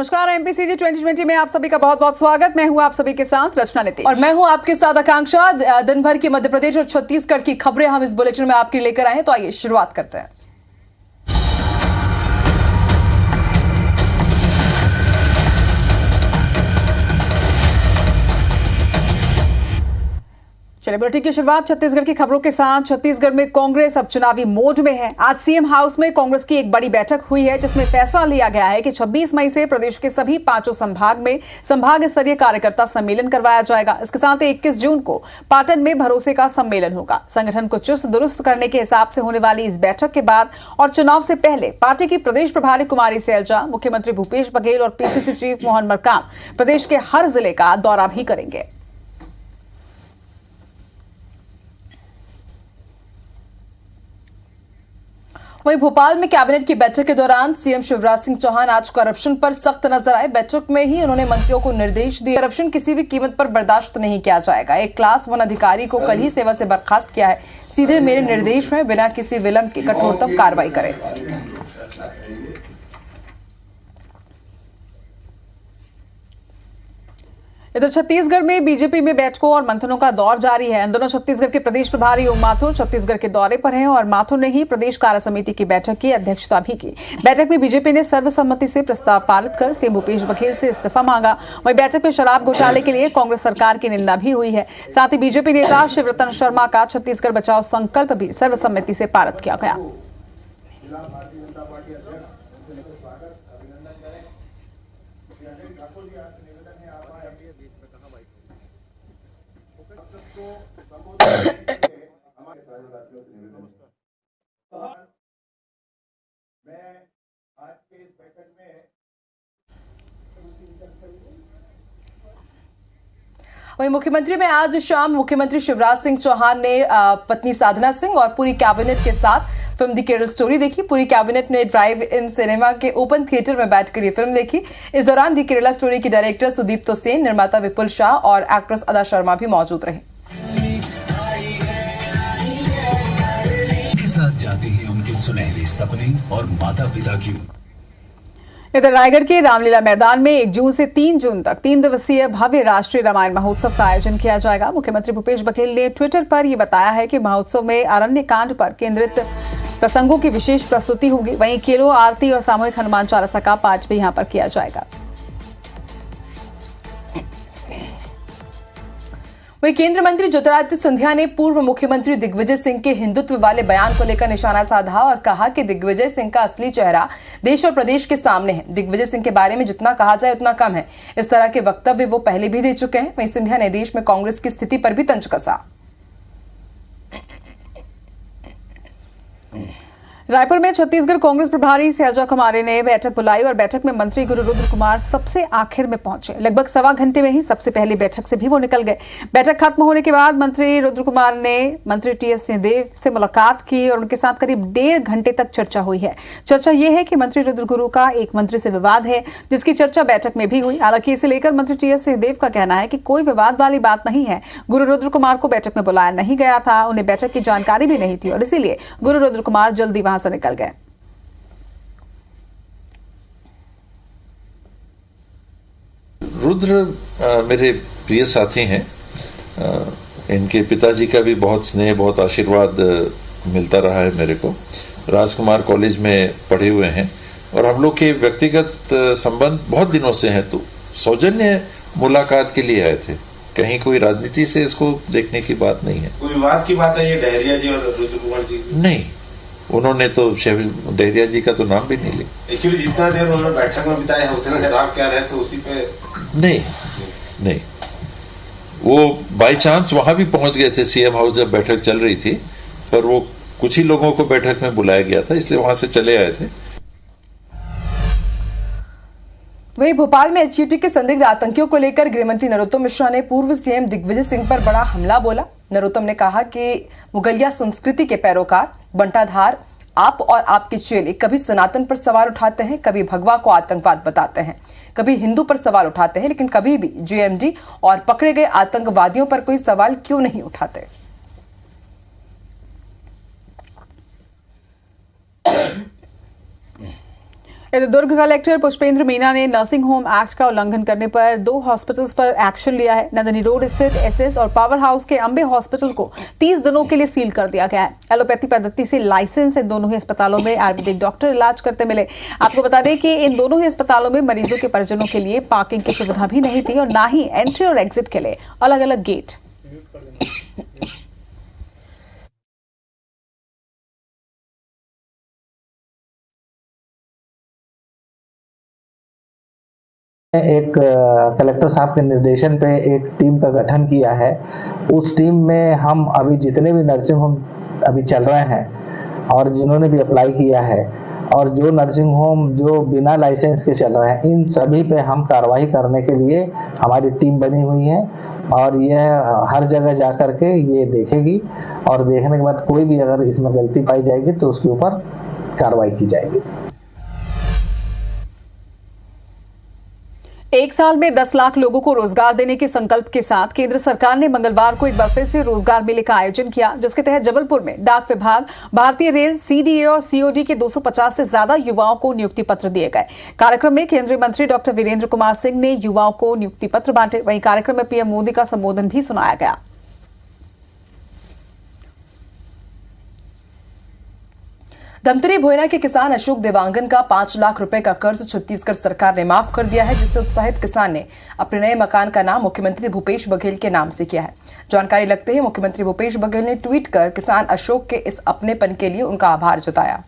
नमस्कार, एमपीसीजी 2020 में आप सभी का बहुत बहुत स्वागत। मैं हूं आप सभी के साथ रचना नीतीश और मैं हूं आपके साथ आकांक्षा। दिन भर की मध्य प्रदेश और छत्तीसगढ़ की खबरें हम इस बुलेटिन में आपके लेकर आए हैं, तो आइए शुरुआत करते हैं। चलिए बुलेटिन की शुरुआत छत्तीसगढ़ की खबरों के साथ। छत्तीसगढ़ में कांग्रेस अब चुनावी मोड में है। आज सीएम हाउस में कांग्रेस की एक बड़ी बैठक हुई है, जिसमें फैसला लिया गया है कि 26 मई से प्रदेश के सभी 5 संभाग में संभाग स्तरीय कार्यकर्ता सम्मेलन करवाया जाएगा। इसके साथ 21 जून को पाटन में भरोसे का सम्मेलन होगा। संगठन को चुस्त दुरुस्त करने के हिसाब से होने वाली इस बैठक के बाद और चुनाव से पहले पार्टी की प्रदेश प्रभारी कुमारी सैलजा, मुख्यमंत्री भूपेश बघेल और पीसीसी चीफ मोहन मरकाम प्रदेश के हर जिले का दौरा भी करेंगे। वहीं भोपाल में कैबिनेट की बैठक के दौरान सीएम शिवराज सिंह चौहान आज करप्शन पर सख्त नजर आए। बैठक में ही उन्होंने मंत्रियों को निर्देश दिए, करप्शन किसी भी कीमत पर बर्दाश्त नहीं किया जाएगा। एक क्लास 1 अधिकारी को कल ही सेवा से बर्खास्त किया है। सीधे मेरे निर्देश में बिना किसी विलंब के कठोरतम कार्रवाई करें। इधर छत्तीसगढ़ में बीजेपी में बैठकों और मंथनों का दौर जारी है। इन दोनों छत्तीसगढ़ के प्रदेश प्रभारी ओम माथुर छत्तीसगढ़ के दौरे पर हैं और माथुर ने ही प्रदेश कार्य समिति की बैठक की अध्यक्षता भी की। बैठक में बीजेपी ने सर्वसम्मति से प्रस्ताव पारित कर सीएम भूपेश बघेल से इस्तीफा मांगा। वहीं बैठक में शराब घोटाले के लिए कांग्रेस सरकार की निंदा भी हुई है। साथ ही बीजेपी नेता शिवरतन शर्मा का छत्तीसगढ़ बचाओ संकल्प भी सर्वसम्मति से पारित किया गया। वहीं मुख्यमंत्री में आज शाम मुख्यमंत्री शिवराज सिंह चौहान ने पत्नी साधना सिंह और पूरी कैबिनेट के साथ फिल्म द केरल स्टोरी देखी। पूरी कैबिनेट ने ड्राइव इन सिनेमा के ओपन थिएटर में बैठकर ये फिल्म देखी। इस दौरान द केरला स्टोरी की डायरेक्टर सुदीप्तो सेन, निर्माता विपुल शाह और एक्ट्रेस अदा शर्मा भी मौजूद रहे। साथ जाते हैं उनके सुनहरे सपने और माता पिता की। इधर रायगढ़ के रामलीला मैदान में 1 जून से 3 जून तक 3 दिवसीय भव्य राष्ट्रीय रामायण महोत्सव का आयोजन किया जाएगा। मुख्यमंत्री भूपेश बघेल ने ट्विटर पर यह बताया है कि महोत्सव में अरण्य कांड पर केंद्रित प्रसंगों की विशेष प्रस्तुति होगी। वहीं केलो आरती और सामूहिक हनुमान चालीसा का पाठ भी यहां पर किया जाएगा। वहीं केंद्रीय मंत्री ज्योतिरादित्य सिंधिया ने पूर्व मुख्यमंत्री दिग्विजय सिंह के हिंदुत्व वाले बयान को लेकर निशाना साधा और कहा कि दिग्विजय सिंह का असली चेहरा देश और प्रदेश के सामने है। दिग्विजय सिंह के बारे में जितना कहा जाए उतना कम है। इस तरह के वक्तव्य वो पहले भी दे चुके हैं। वहीं सिंधिया ने देश में कांग्रेस की स्थिति पर भी तंज कसा। रायपुर में छत्तीसगढ़ कांग्रेस प्रभारी सैलजा कुमारी ने बैठक बुलाई और बैठक में मंत्री गुरु रुद्र कुमार सबसे आखिर में पहुंचे। लगभग 1.25 घंटे में ही सबसे पहले बैठक से भी वो निकल गए। बैठक खत्म होने के बाद मंत्री रुद्र कुमार ने मंत्री टीएस सिंहदेव से मुलाकात की और उनके साथ करीब 1.5 घंटे तक चर्चा हुई है। चर्चा यह है कि मंत्री रुद्र गुरु का एक मंत्री से विवाद है, जिसकी चर्चा बैठक में भी हुई। हालांकि इसे लेकर मंत्री टीएस सिंहदेव का कहना है कि कोई विवाद वाली बात नहीं है। गुरु रुद्र कुमार को बैठक में बुलाया नहीं गया था, उन्हें बैठक की जानकारी भी नहीं थी और इसीलिए गुरु रुद्र कुमार जल्दी वहां से निकल गए। रुद्र मेरे प्रिय साथी हैं। इनके पिताजी का भी बहुत स्नेह, बहुत आशीर्वाद मिलता रहा है मेरे को। राजकुमार कॉलेज में पढ़े हुए हैं और हम लोग के व्यक्तिगत संबंध बहुत दिनों से हैं। तो सौजन्य मुलाकात के लिए आए थे, कहीं कोई राजनीति से इसको देखने की बात नहीं है। कोई विवाद की बात है ये डहरिया जी और रुद्र कुमार जी? नहीं, उन्होंने तो डहरिया जी का तो नाम भी नहीं लिया। एक्चुअली जितना देर उन्होंने बैठक में बिताया है उतना देर आप क्या रहे थे उसी पे? नहीं, वो बाय चांस वहां भी पहुंच गए थे सीएम हाउस जब बैठक चल रही थी, पर वो कुछ ही लोगों को बैठक में बुलाया गया था, इसलिए वहां से चले आए थे। वहीं भोपाल में एचयूटी के संदिग्ध आतंकियों को लेकर गृहमंत्री नरोत्तम मिश्रा ने पूर्व सीएम दिग्विजय सिंह पर बड़ा हमला बोला। नरोत्तम ने कहा कि मुगलिया संस्कृति के पैरोकार बंटाधार आप और आपके चेले कभी सनातन पर सवाल उठाते हैं, कभी भगवा को आतंकवाद बताते हैं, कभी हिंदू पर सवाल उठाते हैं, लेकिन कभी भी जेएमडी और पकड़े गए आतंकवादियों पर कोई सवाल क्यों नहीं उठाते। इधर दुर्ग कलेक्टर पुष्पेंद्र मीना ने नर्सिंग होम एक्ट का उल्लंघन करने पर 2 हॉस्पिटल्स पर एक्शन लिया है। नंदनी रोड स्थित एसएस और पावर हाउस के अंबे हॉस्पिटल को 30 दिनों के लिए सील कर दिया गया है। एलोपैथी पद्धति से लाइसेंस इन दोनों ही अस्पतालों में आयुर्वेदिक डॉक्टर इलाज करते मिले। आपको बता दें कि इन दोनों ही अस्पतालों में मरीजों के परिजनों के लिए पार्किंग की सुविधा भी नहीं थी और ना ही एंट्री और एग्जिट के लिए अलग अलग गेट। एक कलेक्टर साहब के निर्देशन पे एक टीम का गठन किया है। उस टीम में हम अभी जितने भी नर्सिंग होम अभी चल रहे हैं और जिन्होंने भी अप्लाई किया है और जो नर्सिंग होम जो बिना लाइसेंस के चल रहे हैं, इन सभी पे हम कार्रवाई करने के लिए हमारी टीम बनी हुई है और यह हर जगह जा कर के ये देखेगी और देखने के बाद कोई भी अगर इसमें गलती पाई जाएगी तो उसके ऊपर कार्रवाई की जाएगी। एक साल में 10 लाख लोगों को रोजगार देने के संकल्प के साथ केंद्र सरकार ने मंगलवार को एक बार फिर से रोजगार मेले का आयोजन किया, जिसके तहत जबलपुर में डाक विभाग, भारतीय रेल, सीडीए और सीओडी के 250 से ज्यादा युवाओं को नियुक्ति पत्र दिए गए। कार्यक्रम में केंद्रीय मंत्री डॉक्टर वीरेंद्र कुमार सिंह ने युवाओं को नियुक्ति पत्र बांटे। वहीं कार्यक्रम में पीएम मोदी का संबोधन भी सुनाया गया। धमतरी भोयना के किसान अशोक देवांगन का 5 लाख रुपए का कर्ज छत्तीसगढ़ सरकार ने माफ कर दिया है, जिससे उत्साहित किसान ने अपने नए मकान का नाम मुख्यमंत्री भूपेश बघेल के नाम से किया है। जानकारी लगते ही मुख्यमंत्री भूपेश बघेल ने ट्वीट कर किसान अशोक के इस अपनेपन के लिए उनका आभार जताया।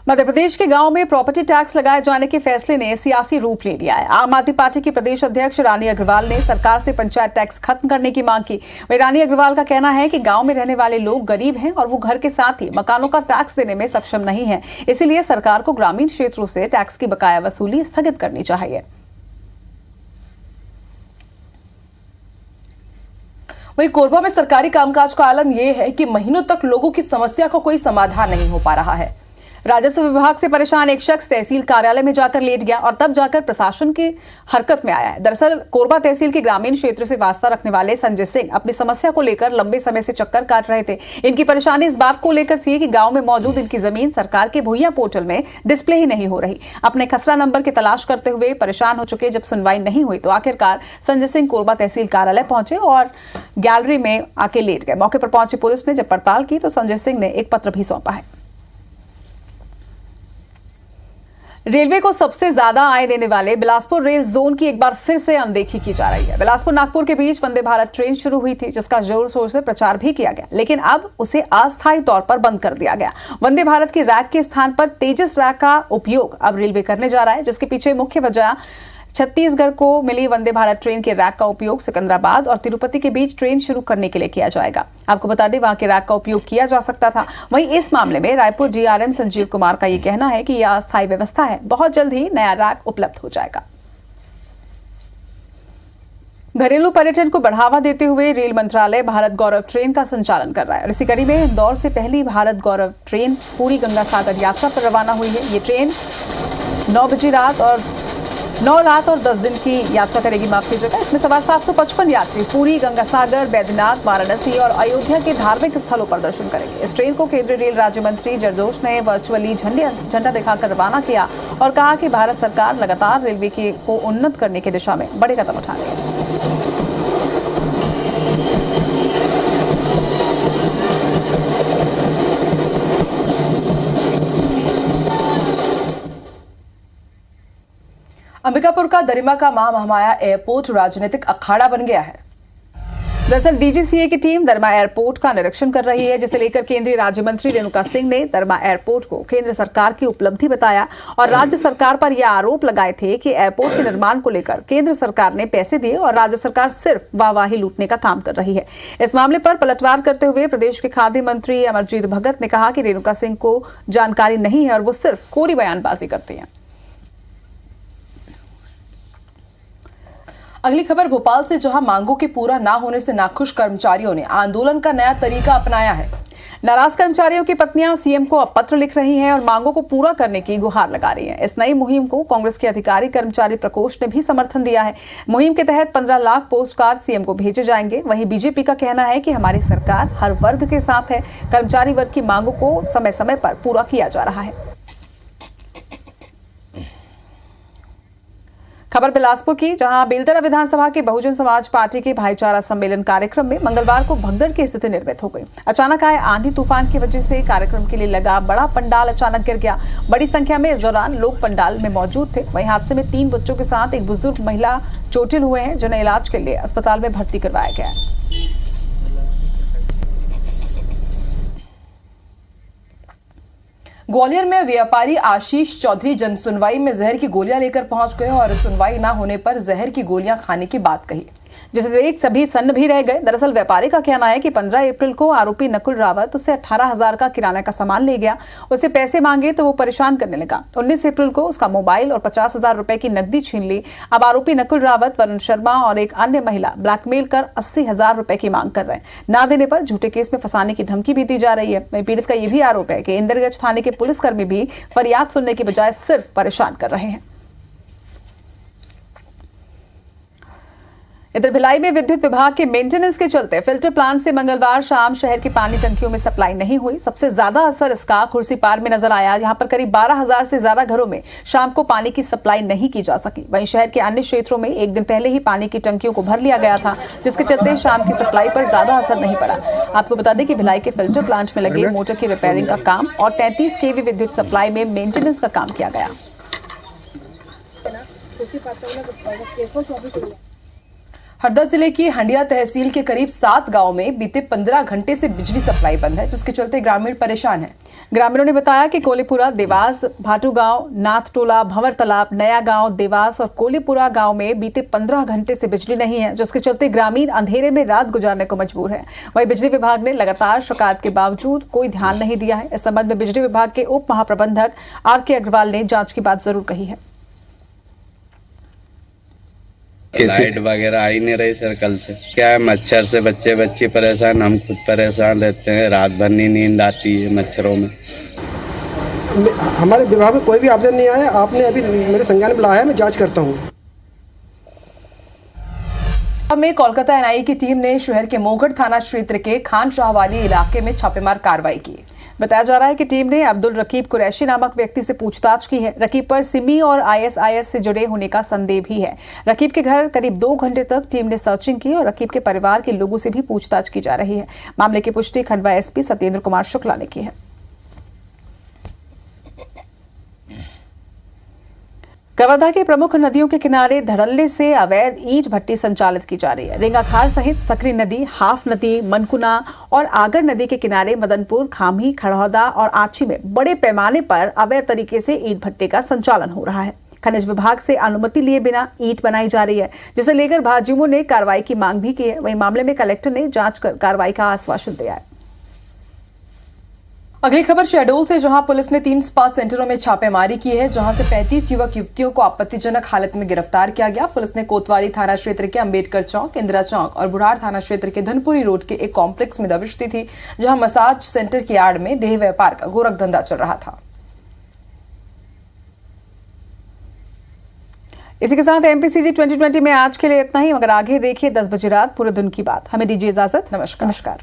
मध्य प्रदेश के गांव में प्रॉपर्टी टैक्स लगाए जाने के फैसले ने सियासी रूप ले लिया है। आम आदमी पार्टी की प्रदेश अध्यक्ष रानी अग्रवाल ने सरकार से पंचायत टैक्स खत्म करने की मांग की। वहीं रानी अग्रवाल का कहना है कि गांव में रहने वाले लोग गरीब हैं और वो घर के साथ ही मकानों का टैक्स देने में सक्षम नहीं है, इसीलिए सरकार को ग्रामीण क्षेत्रों से टैक्स की बकाया वसूली स्थगित करनी चाहिए। वहीं कोरबा में सरकारी कामकाज का आलम यह है कि महीनों तक लोगों की समस्या का कोई समाधान नहीं हो पा रहा है। राजस्व विभाग से परेशान एक शख्स तहसील कार्यालय में जाकर लेट गया और तब जाकर प्रशासन की हरकत में आया है। दरअसल कोरबा तहसील के ग्रामीण क्षेत्र से वास्ता रखने वाले संजय सिंह अपनी समस्या को लेकर लंबे समय से चक्कर काट रहे थे। इनकी परेशानी इस बात को लेकर थी कि गांव में मौजूद इनकी जमीन सरकार के भूया पोर्टल में डिस्प्ले ही नहीं हो रही। अपने खसरा नंबर की तलाश करते हुए परेशान हो चुके जब सुनवाई नहीं हुई तो आखिरकार संजय सिंह कोरबा तहसील कार्यालय पहुंचे और गैलरी में आके लेट गए। मौके पर पहुंची पुलिस ने जब पड़ताल की तो संजय सिंह ने एक पत्र भी सौंपा है। रेलवे को सबसे ज्यादा आय देने वाले बिलासपुर रेल जोन की एक बार फिर से अनदेखी की जा रही है। बिलासपुर नागपुर के बीच वंदे भारत ट्रेन शुरू हुई थी, जिसका जोर शोर से प्रचार भी किया गया, लेकिन अब उसे अस्थायी तौर पर बंद कर दिया गया। वंदे भारत की रैक के स्थान पर तेजस रैक का उपयोग अब रेलवे करने जा रहा है, जिसके पीछे मुख्य वजह छत्तीसगढ़ को मिली वंदे भारत ट्रेन के रैक का उपयोग सिकंदराबाद और तिरुपति के बीच ट्रेन शुरू करने के लिए किया जाएगा। आपको बता दें वहां के रैक का उपयोग किया जा सकता था। वहीं इस मामले में रायपुर डीआरएम संजीव कुमार का यह कहना है कि यह अस्थायी व्यवस्था है, बहुत जल्द ही नया रैक उपलब्ध हो जाएगा। घरेलू पर्यटन को बढ़ावा देते हुए रेल मंत्रालय भारत गौरव ट्रेन का संचालन कर रहा है और इसी कड़ी में इंदौर से पहली भारत गौरव ट्रेन पूरी गंगा सागर यात्रा पर रवाना हुई है। ये ट्रेन 9 रात और 10 दिन की यात्रा करेगी, माफ कीजिएगा। इसमें सवार 755 यात्री पूरी गंगा सागर, बैद्यनाथ, वाराणसी और अयोध्या के धार्मिक स्थलों पर दर्शन करेंगे। इस ट्रेन को केंद्रीय रेल राज्य मंत्री जरदोश ने वर्चुअली झंडा दिखाकर रवाना किया और कहा कि भारत सरकार लगातार रेलवे को उन्नत करने की दिशा में बड़े कदम उठा रही है। अंबिकापुर का दरिमा का महामहिमाया एयरपोर्ट राजनीतिक अखाड़ा बन गया है। दरअसल डीजीसीए की टीम दरमा एयरपोर्ट का निरीक्षण कर रही है, जिसे लेकर केंद्रीय राज्य मंत्री रेणुका सिंह ने दरमा एयरपोर्ट को केंद्र सरकार की उपलब्धि बताया और राज्य सरकार पर यह आरोप लगाए थे कि एयरपोर्ट के निर्माण को लेकर केंद्र सरकार ने पैसे दिए और राज्य सरकार सिर्फ वाहवाही लूटने का काम कर रही है। इस मामले पर पलटवार करते हुए प्रदेश के खाद्य मंत्री अमरजीत भगत ने कहा कि रेणुका सिंह को जानकारी नहीं है और वो सिर्फ कोरी बयानबाजी करती है। अगली खबर भोपाल से, जहां मांगों के पूरा ना होने से नाखुश कर्मचारियों ने आंदोलन का नया तरीका अपनाया है। नाराज कर्मचारियों की पत्नियां सीएम को अब पत्र लिख रही हैं और मांगों को पूरा करने की गुहार लगा रही हैं। इस नई मुहिम को कांग्रेस के अधिकारी कर्मचारी प्रकोष्ठ ने भी समर्थन दिया है। मुहिम के तहत 15 लाख पोस्ट कार्ड सीएम को भेजे जाएंगे। वहीं बीजेपी का कहना है कि हमारी सरकार हर वर्ग के साथ है, कर्मचारी वर्ग की मांगों को समय समय पर पूरा किया जा रहा है। खबर बिलासपुर की, जहां बेलतरा विधानसभा के बहुजन समाज पार्टी के भाईचारा सम्मेलन कार्यक्रम में मंगलवार को भगदड़ की स्थिति निर्मित हो गई। अचानक आए आंधी तूफान की वजह से कार्यक्रम के लिए लगा बड़ा पंडाल अचानक गिर गया। बड़ी संख्या में इस दौरान लोग पंडाल में मौजूद थे। वहीं हादसे में 3 बच्चों के साथ एक बुजुर्ग महिला चोटिल हुए हैं, जिन्हें इलाज के लिए अस्पताल में भर्ती करवाया गया है। ग्वालियर में व्यापारी आशीष चौधरी जन सुनवाई में जहर की गोलियां लेकर पहुंच गए और सुनवाई न होने पर जहर की गोलियां खाने की बात कही, जिसे देख सभी सन्न भी रह गए। दरअसल व्यापारी का कहना है कि 15 अप्रैल को आरोपी नकुल रावत उससे 18,000 का किराने का सामान ले गया। उससे पैसे मांगे तो वो परेशान करने लगा। 19 अप्रैल को उसका मोबाइल और 50,000 रुपए की नकदी छीन ली। अब आरोपी नकुल रावत, वरुण शर्मा और एक अन्य महिला ब्लैकमेल कर 80,000 रुपए की मांग कर रहे हैं। ना देने पर झूठे केस में फंसाने की धमकी भी दी जा रही है। वहीं पीड़ित का यह भी आरोप है कि इंदरगंज थाने के पुलिसकर्मी भी फरियाद सुनने की बजाय सिर्फ परेशान कर रहे हैं। इधर भिलाई में विद्युत विभाग के मेंटेनेंस के चलते फिल्टर प्लांट से मंगलवार शाम शहर की पानी टंकियों में सप्लाई नहीं हुई। सबसे ज्यादा असर इसका खुर्सीपार में नजर आया। यहां पर करीब 12,000 से ज्यादा घरों में शाम को पानी की सप्लाई नहीं की जा सकी। वहीं शहर के अन्य क्षेत्रों में एक दिन पहले ही पानी की टंकियों को भर लिया गया था, जिसके चलते शाम की सप्लाई पर ज्यादा असर नहीं पड़ा। आपको बता दें कि भिलाई के फिल्टर प्लांट में लगे मोटर की रिपेयरिंग का काम और 33 kV विद्युत सप्लाई में मेंटेनेंस का काम किया गया। हरदा जिले की हंडिया तहसील के करीब 7 गांव में बीते 15 घंटे से बिजली सप्लाई बंद है, जिसके चलते ग्रामीण परेशान हैं। ग्रामीणों ने बताया कि कोलीपुरा, देवास, भाटू गांव, नाथटोला, भंवर तालाब, नया गांव, देवास और कोलीपुरा गांव में बीते 15 घंटे से बिजली नहीं है, जिसके चलते ग्रामीण अंधेरे में रात गुजारने को मजबूर है। वहीं बिजली विभाग ने लगातार शिकायत के बावजूद कोई ध्यान नहीं दिया है। इस संबंध में बिजली विभाग के उप महाप्रबंधक RK अग्रवाल ने जांच की बात जरूर कही है। लाइट वगैरह आ ही नहीं रही सर कल से। क्या है, मच्छर से बच्चे परेशान, हम खुद परेशान रहते हैं। रात भर नींद आती है मच्छरों में। हमारे विभाग में कोई भी आवेदन नहीं आया। आपने अभी मेरे संज्ञान में लाया है, मैं जांच करता हूँ। में कोलकाता NIA की टीम ने शहर के मोगढ़ थाना क्षेत्र के खान शाहवाली इलाके में छापेमार कार्रवाई की। बताया जा रहा है कि टीम ने अब्दुल रकीब कुरैशी नामक व्यक्ति से पूछताछ की है। रकीब पर सिमी और ISIS से जुड़े होने का संदेह भी है। रकीब के घर करीब 2 घंटे तक टीम ने सर्चिंग की और रकीब के परिवार के लोगों से भी पूछताछ की जा रही है। मामले की पुष्टि खंडवा SP सत्येंद्र कुमार शुक्ला ने की है। कवर्धा की प्रमुख नदियों के किनारे धड़ल्ले से अवैध ईंट भट्टी संचालित की जा रही है। रेंगाखार सहित सकरी नदी, हाफ नदी, मनकुना और आगर नदी के किनारे मदनपुर, खामी, खड़ौदा और आछी में बड़े पैमाने पर अवैध तरीके से ईंट भट्टे का संचालन हो रहा है। खनिज विभाग से अनुमति लिए बिना ईंट बनाई जा रही है, जिसे लेकर भाजयुमों ने कार्रवाई की मांग भी की है। वहीं मामले में कलेक्टर ने जांच कर कार्रवाई का आश्वासन दिया है। अगली खबर शहडोल से, जहां पुलिस ने 3 स्पा सेंटरों में छापेमारी की है, जहां से 35 युवक युवतियों को आपत्तिजनक हालत में गिरफ्तार किया गया। पुलिस ने कोतवाली थाना क्षेत्र के अंबेडकर चौक, इंदिरा चौक और बुढ़ार थाना क्षेत्र के धनपुरी रोड के एक कॉम्प्लेक्स में दबिश दी थी, जहां मसाज सेंटर की आड़ में देह व्यापार का गोरख धंधा चल रहा था। इसी के साथ MPCG 2020 में आज के लिए इतना ही। मगर आगे देखिए 10 बजे रात पूरे दिन की बात। हमें दीजिए इजाजत। नमस्कार।